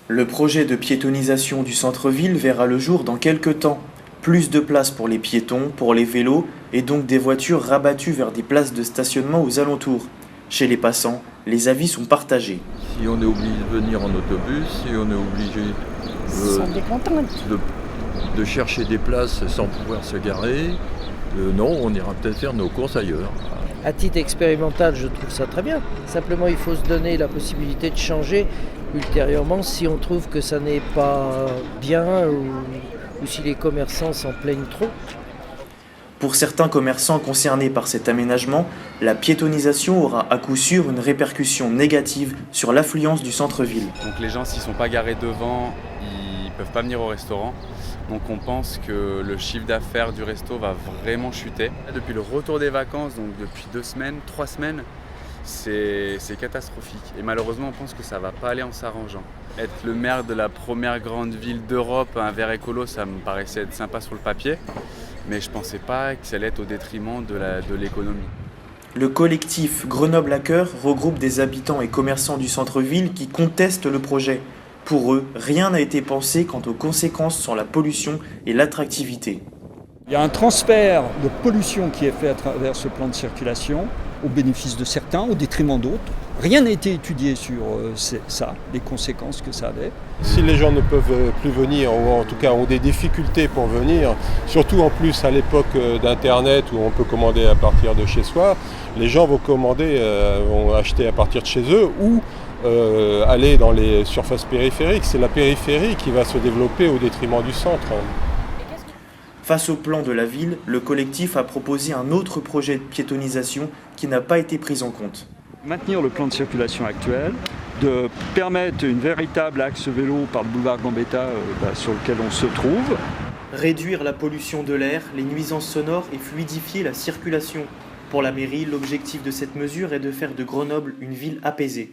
Le projet de piétonisation du centre-ville verra le jour dans quelques temps. Plus de place pour les piétons, pour les vélos et donc des voitures rabattues vers des places de stationnement aux alentours. Chez les passants, les avis sont partagés. Si on est obligé de venir en autobus, si on est obligé Ce sont des contraintes. de chercher des places sans pouvoir se garer, non, on ira peut-être faire nos courses ailleurs. À titre expérimental, je trouve ça très bien. Simplement, il faut se donner la possibilité de changer ultérieurement si on trouve que ça n'est pas bien ou si les commerçants s'en plaignent trop. Pour certains commerçants concernés par cet aménagement, la piétonisation aura à coup sûr une répercussion négative sur l'affluence du centre-ville. Donc les gens, s'ils ne sont pas garés devant, ils ne peuvent pas venir au restaurant. Donc on pense que le chiffre d'affaires du resto va vraiment chuter. Depuis le retour des vacances, donc depuis 2 semaines, 3 semaines, c'est catastrophique. Et malheureusement, on pense que ça ne va pas aller en s'arrangeant. Être le maire de la première grande ville d'Europe, un vert écolo, ça me paraissait être sympa sur le papier. Mais je ne pensais pas que ça allait être au détriment de l'économie. Le collectif Grenoble à cœur regroupe des habitants et commerçants du centre-ville qui contestent le projet. Pour eux, rien n'a été pensé quant aux conséquences sur la pollution et l'attractivité. Il y a un transfert de pollution qui est fait à travers ce plan de circulation, au bénéfice de certains, au détriment d'autres. Rien n'a été étudié sur ça, les conséquences que ça avait. Si les gens ne peuvent plus venir, ou en tout cas ont des difficultés pour venir, surtout en plus à l'époque d'Internet où on peut commander à partir de chez soi, les gens vont commander, vont acheter à partir de chez eux ou aller dans les surfaces périphériques. C'est la périphérie qui va se développer au détriment du centre. Face au plan de la ville, le collectif a proposé un autre projet de piétonisation qui n'a pas été pris en compte. Maintenir le plan de circulation actuel, de permettre une véritable axe vélo par le boulevard Gambetta sur lequel on se trouve. Réduire la pollution de l'air, les nuisances sonores et fluidifier la circulation. Pour la mairie, l'objectif de cette mesure est de faire de Grenoble une ville apaisée.